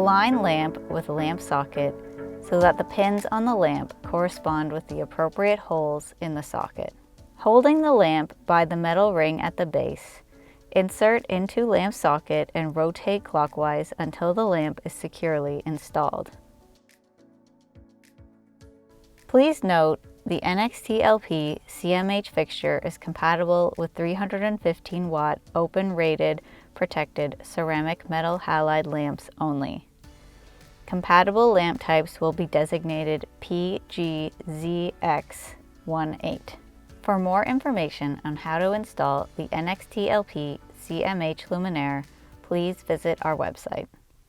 Align lamp with lamp socket so that the pins on the lamp correspond with the appropriate holes in the socket. Holding the lamp by the metal ring at the base, insert into lamp socket and rotate clockwise until the lamp is securely installed. Please note, the NXT-LP CMH fixture is compatible with 315 watt open rated protected ceramic metal halide lamps only. Compatible lamp types will be designated PGZX18. For more information on how to install the NXT-LP CMH luminaire, please visit our website.